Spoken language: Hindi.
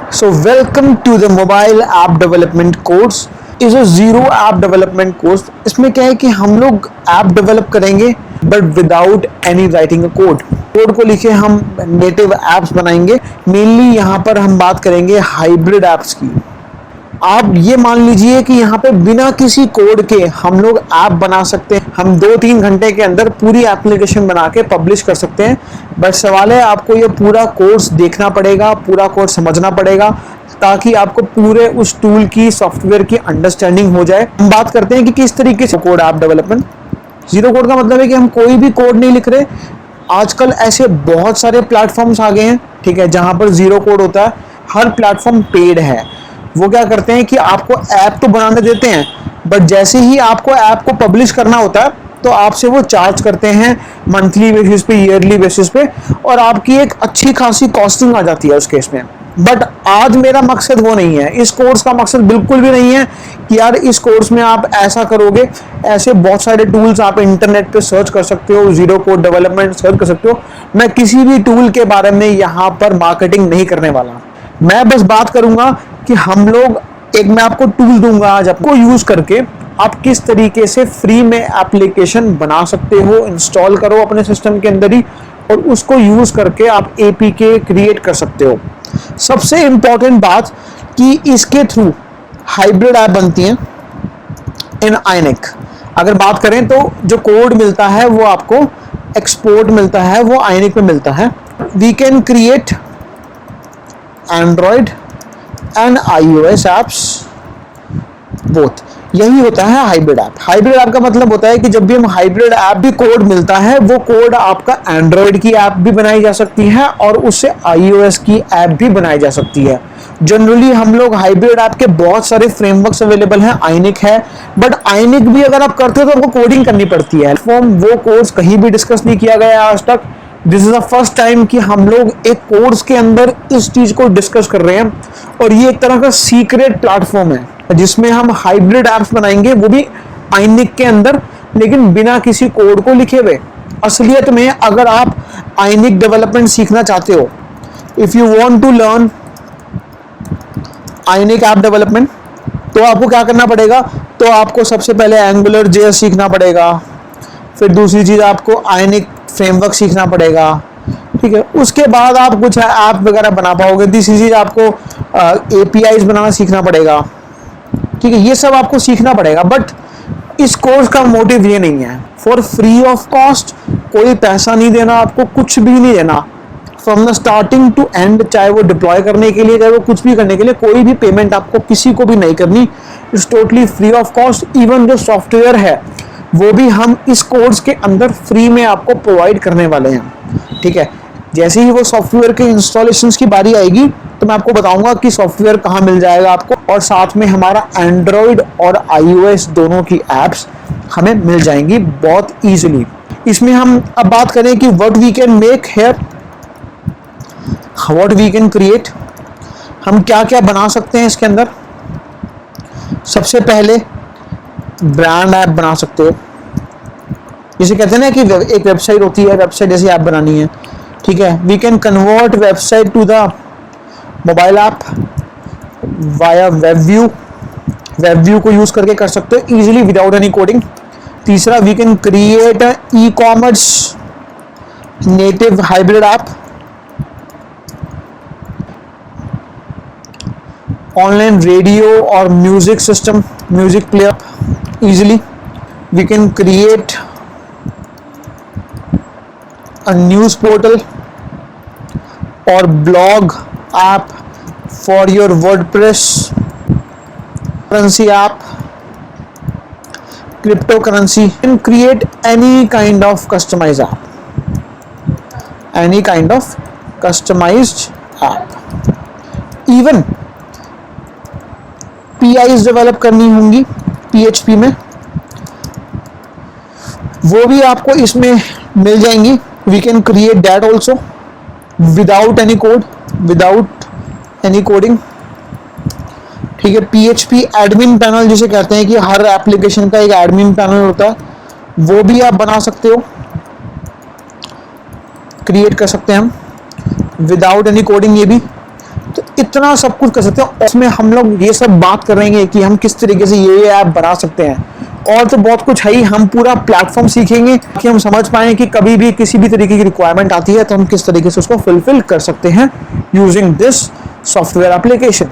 So welcome to the mobile app development course. इस जीरो ऐप डेवलपमेंट कोर्स, इसमें क्या है कि हम लोग ऐप डेवलप करेंगे but without any writing a code को लिखे हम नेटिव ऐप्स बनाएंगे। मेनली यहाँ पर हम बात करेंगे हाइब्रिड ऐप्स की। आप ये मान लीजिए कि यहाँ पे बिना किसी कोड के हम लोग ऐप बना सकते हैं। हम 2-3 घंटे के अंदर पूरी एप्लीकेशन बना के पब्लिश कर सकते हैं। बट सवाल है, आपको ये पूरा कोर्स देखना पड़ेगा, पूरा कोर्स समझना पड़ेगा, ताकि आपको पूरे उस टूल की, सॉफ्टवेयर की अंडरस्टैंडिंग हो जाए। हम बात करते हैं कि किस तरीके से code app development. Zero code का मतलब है कि हम कोई भी कोड नहीं लिख रहे। आजकल ऐसे बहुत सारे प्लेटफॉर्म्स आ गए हैं, ठीक है, जहां पर जीरो कोड होता है। हर प्लेटफॉर्म पेड है। वो क्या करते हैं कि आपको ऐप तो बनाने देते हैं, बट जैसे ही आपको ऐप को पब्लिश करना होता है तो आपसे वो चार्ज करते हैं मंथली बेसिस पे, ईयरली बेसिस पे, और आपकी एक अच्छी खासी कॉस्टिंग आ जाती है उस केस में। बट आज मेरा मकसद वो नहीं है। इस कोर्स का मकसद बिल्कुल भी नहीं है कि यार इस कोर्स में आप ऐसा करोगे। ऐसे बहुत सारे टूल्स आप इंटरनेट पे सर्च कर सकते हो, जीरो कोड डेवलपमेंट सर्च कर सकते हो। मैं किसी भी टूल के बारे में यहाँ पर मार्केटिंग नहीं करने वाला। मैं बस बात करूंगा कि हम लोग, एक मैं आपको टूल दूंगा आज, आपको यूज करके आप किस तरीके से फ्री में एप्लीकेशन बना सकते हो। इंस्टॉल करो अपने सिस्टम के अंदर ही, और उसको यूज करके आप एपीके क्रिएट कर सकते हो। सबसे इंपॉर्टेंट बात कि इसके थ्रू हाइब्रिड ऐप बनती हैं इन आइनिक। अगर बात करें तो जो कोड मिलता है वो आपको एक्सपोर्ट मिलता है, वो आइनिक में मिलता है। We can create Android and iOS apps both. यही होता है हाइब्रिड ऐप। हाइब्रिड ऐप का मतलब होता है कि जब भी हम हाइब्रिड ऐप भी कोड मिलता है, वो कोड आपका एंड्रॉयड की ऐप भी बनाई जा सकती है और उससे iOS की ऐप भी बनाई जा सकती है। जनरली हम लोग हाइब्रिड ऐप के बहुत सारे फ्रेमवर्क्स अवेलेबल हैं। आइनिक है, बट आइनिक भी अगर आप करते हो तो आपको कोडिंग करनी पड़ती है। वो कोर्स कहीं भी डिस्कस नहीं किया गया आज तक। This is the first time कि हम लोग एक कोर्स के अंदर इस चीज को डिस्कस कर रहे हैं, और ये एक तरह का सीक्रेट प्लेटफॉर्म है जिसमें हम हाइब्रिड ऐप्स बनाएंगे, वो भी आइनिक के अंदर, लेकिन बिना किसी कोड को लिखे हुए। असलियत में अगर आप आइनिक डेवलपमेंट सीखना चाहते हो, if you want to learn Ionic app development, तो आपको क्या करना पड़ेगा? तो आपको सबसे पहले एंगुलर जेएस सीखना पड़ेगा। फिर दूसरी चीज, आपको आइनिक फ्रेमवर्क सीखना पड़ेगा, ठीक है। उसके बाद आप कुछ ऐप वगैरह बना पाओगे। तीसरी चीज, आपको एपीआईज बनाना सीखना पड़ेगा, ठीक है। ये सब आपको सीखना पड़ेगा। बट इस कोर्स का मोटिव ये नहीं है। फॉर फ्री ऑफ कॉस्ट, कोई पैसा नहीं देना आपको, कुछ भी नहीं देना। From the starting to end, चाहे वो डिप्लॉय करने के लिए, चाहे वो कुछ भी करने के लिए, कोई भी पेमेंट आपको किसी को भी नहीं करनी। It's totally free of cost. Even जो सॉफ्टवेयर है वो भी हम इस कोर्स के अंदर फ्री में आपको प्रोवाइड करने वाले हैं, ठीक है। जैसे ही वो सॉफ्टवेयर के इंस्टॉलेशंस की बारी आएगी तो मैं आपको बताऊंगा कि सॉफ्टवेयर कहाँ मिल जाएगा आपको, और साथ में हमारा एंड्रॉयड और iOS दोनों की एप्स हमें मिल जाएंगी बहुत इजीली। इसमें हम अब बात करें कि what we can make here, what we can create, हम क्या क्या बना सकते हैं इसके अंदर। सबसे पहले ब्रांड ऐप बना सकते हो। जिसे कहते हैं ना कि एक वेबसाइट होती है, वेबसाइट जैसी ऐप बनानी है, ठीक है। We can convert website to the mobile app via web view को यूज करके कर सकते हो इजीली विदाउट एनी कोडिंग। तीसरा, we can create e commerce native hybrid app, online radio और music system, music player easily. We can create a news portal or blog app for your WordPress, currency app, cryptocurrency, and create any kind of customized app, even PIs develop करनी होंगी PHP में, वो भी आपको इसमें मिल जाएंगी। We can create that also without any code, without any coding, ठीक है। PHP एडमिन पैनल जिसे कहते हैं कि हर एप्लीकेशन का एक एडमिन पैनल होता है, वो भी आप बना सकते हो, क्रिएट कर सकते हैं हम विदाउट एनी कोडिंग। ये भी तो इतना सब कुछ कर सकते हैं। उसमें हम लोग ये सब बात करेंगे कि हम किस तरीके से ये ऐप बना सकते हैं, और तो बहुत कुछ है ही। हम पूरा प्लेटफॉर्म सीखेंगे कि हम समझ पाए कि कभी भी किसी भी तरीके की रिक्वायरमेंट आती है तो हम किस तरीके से उसको फुलफिल कर सकते हैं यूजिंग दिस सॉफ्टवेयर एप्लीकेशन।